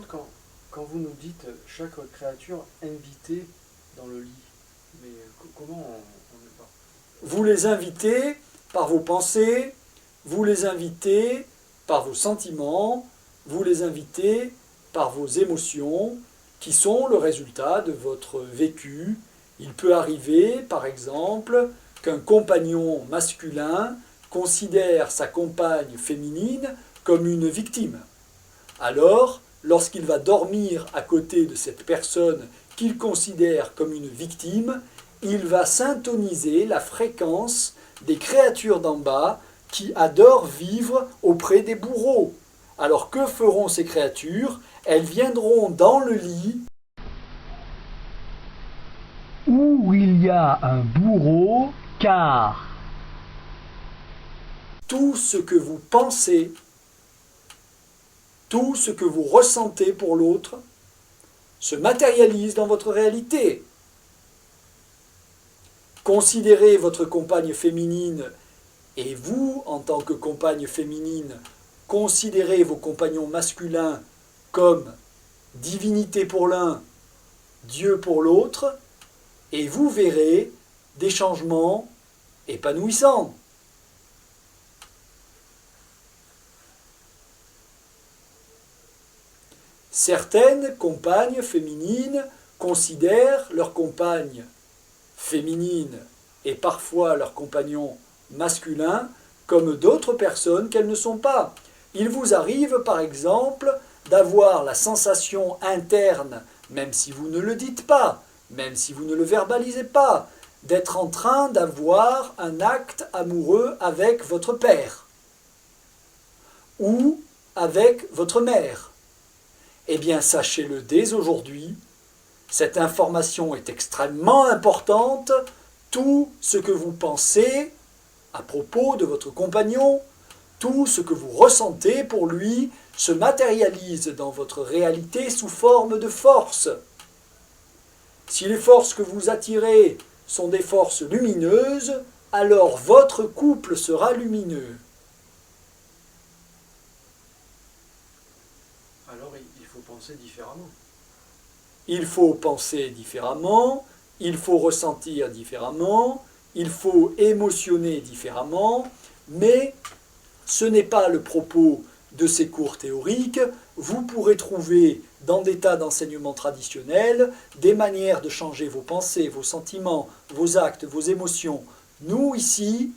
contre, quand vous nous dites chaque créature invitée dans le lit, mais comment on n'est pas... Vous les invitez par vos pensées, vous les invitez par vos sentiments, vous les invitez par vos émotions, qui sont le résultat de votre vécu. Il peut arriver, par exemple, qu'un compagnon masculin considère sa compagne féminine comme une victime. Alors, lorsqu'il va dormir à côté de cette personne qu'il considère comme une victime, il va syntoniser la fréquence des créatures d'en bas qui adorent vivre auprès des bourreaux. Alors que feront ces créatures? Elles viendront dans le lit où il y a un bourreau, car tout ce que vous pensez, tout ce que vous ressentez pour l'autre, se matérialise dans votre réalité. Considérez votre compagne féminine et vous, en tant que compagne féminine, considérez vos compagnons masculins comme divinité pour l'un, Dieu pour l'autre, et vous verrez des changements épanouissants. Certaines compagnes féminines considèrent leur compagne féminine et parfois leur compagnon masculin comme d'autres personnes qu'elles ne sont pas. Il vous arrive par exemple d'avoir la sensation interne, même si vous ne le dites pas, même si vous ne le verbalisez pas, d'être en train d'avoir un acte amoureux avec votre père ou avec votre mère. Eh bien, sachez-le dès aujourd'hui, cette information est extrêmement importante. Tout ce que vous pensez à propos de votre compagnon, tout ce que vous ressentez pour lui se matérialise dans votre réalité sous forme de force. Si les forces que vous attirez sont des forces lumineuses, alors votre couple sera lumineux. Alors il faut penser différemment. Il faut penser différemment, il faut ressentir différemment, il faut émotionner différemment, mais ce n'est pas le propos de ces cours théoriques. Vous pourrez trouver dans des tas d'enseignements traditionnels des manières de changer vos pensées, vos sentiments, vos actes, vos émotions. Nous, ici,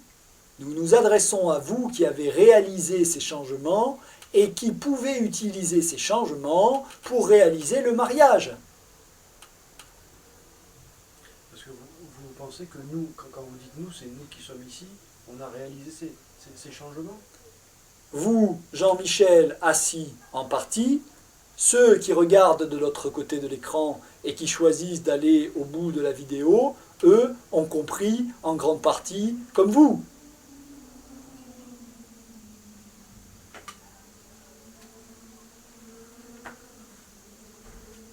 nous nous adressons à vous qui avez réalisé ces changements et qui pouvez utiliser ces changements pour réaliser le mariage. Parce que vous pensez que nous, quand vous dites nous, c'est nous qui sommes ici, on a réalisé ces changements? Vous, Jean-Michel, assis en partie, ceux qui regardent de l'autre côté de l'écran et qui choisissent d'aller au bout de la vidéo, eux ont compris en grande partie comme vous.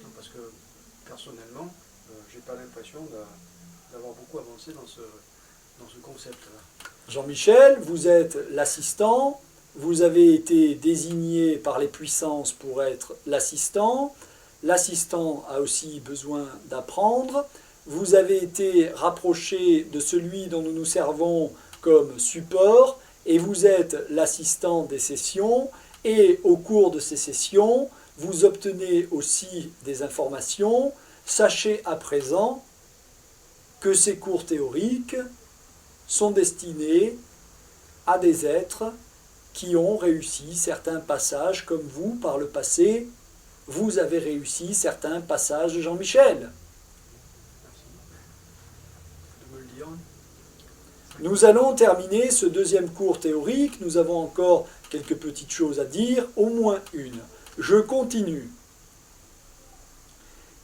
Non, parce que personnellement, j'ai pas l'impression d'avoir beaucoup avancé dans ce concept-là. Jean-Michel, vous êtes l'assistant, vous avez été désigné par les puissances pour être l'assistant. L'assistant a aussi besoin d'apprendre. Vous avez été rapproché de celui dont nous nous servons comme support et vous êtes l'assistant des sessions. Et au cours de ces sessions, vous obtenez aussi des informations. Sachez à présent que ces cours théoriques sont destinés à des êtres qui ont réussi certains passages comme vous par le passé. Vous avez réussi certains passages de Jean-Michel. Merci de me le dire. Nous allons terminer ce deuxième cours théorique. Nous avons encore quelques petites choses à dire, au moins une. Je continue.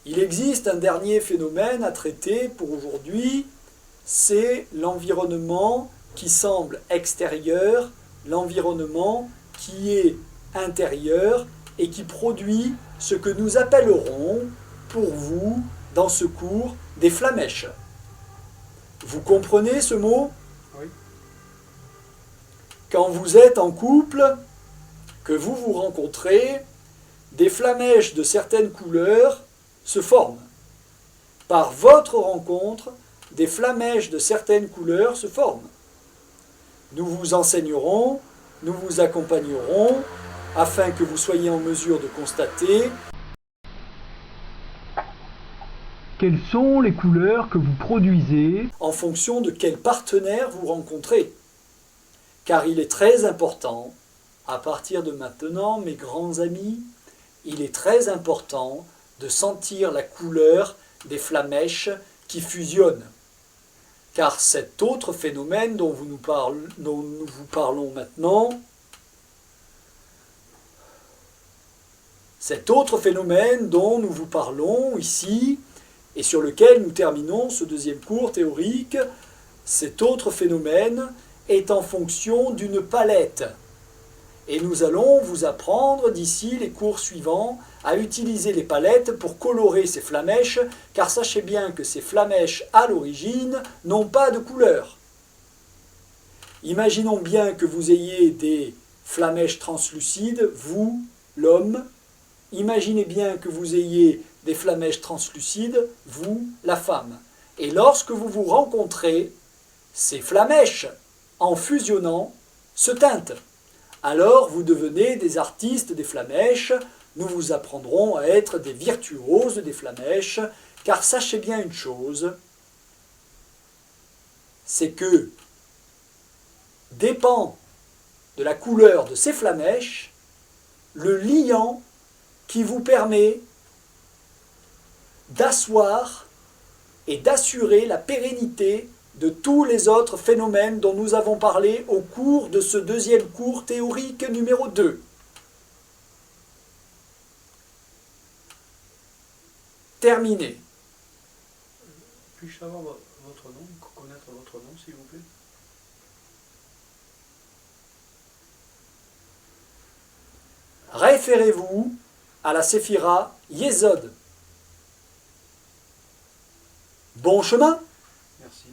Il existe un dernier phénomène à traiter pour aujourd'hui, c'est l'environnement qui semble extérieur, l'environnement qui est intérieur et qui produit ce que nous appellerons, pour vous, dans ce cours, des flammèches. Vous comprenez ce mot? Oui. Quand vous êtes en couple, que vous vous rencontrez, des flamèches de certaines couleurs se forment. Par votre rencontre, des flamèches de certaines couleurs se forment. Nous vous enseignerons, nous vous accompagnerons, afin que vous soyez en mesure de constater quelles sont les couleurs que vous produisez en fonction de quel partenaire vous rencontrez. Car il est très important, à partir de maintenant, mes grands amis, il est très important de sentir la couleur des flamèches qui fusionnent. Car cet autre phénomène dont nous vous parlons maintenant, cet autre phénomène dont nous vous parlons ici, et sur lequel nous terminons ce deuxième cours théorique, cet autre phénomène est en fonction d'une palette. Et nous allons vous apprendre d'ici les cours suivants à utiliser les palettes pour colorer ces flamèches, car sachez bien que ces flamèches à l'origine n'ont pas de couleur. Imaginons bien que vous ayez des flamèches translucides, vous, l'homme. Imaginez bien que vous ayez des flamèches translucides, vous, la femme. Et lorsque vous vous rencontrez, ces flamèches, en fusionnant, se teintent. Alors vous devenez des artistes des flamèches, nous vous apprendrons à être des virtuoses des flamèches, car sachez bien une chose, c'est que dépend de la couleur de ces flamèches le liant qui vous permet d'asseoir et d'assurer la pérennité de tous les autres phénomènes dont nous avons parlé au cours de ce deuxième cours théorique numéro 2. Terminé. Puis-je savoir votre nom, connaître votre nom, s'il vous plaît? Référez-vous à la séphira Yesod. Bon chemin! Merci.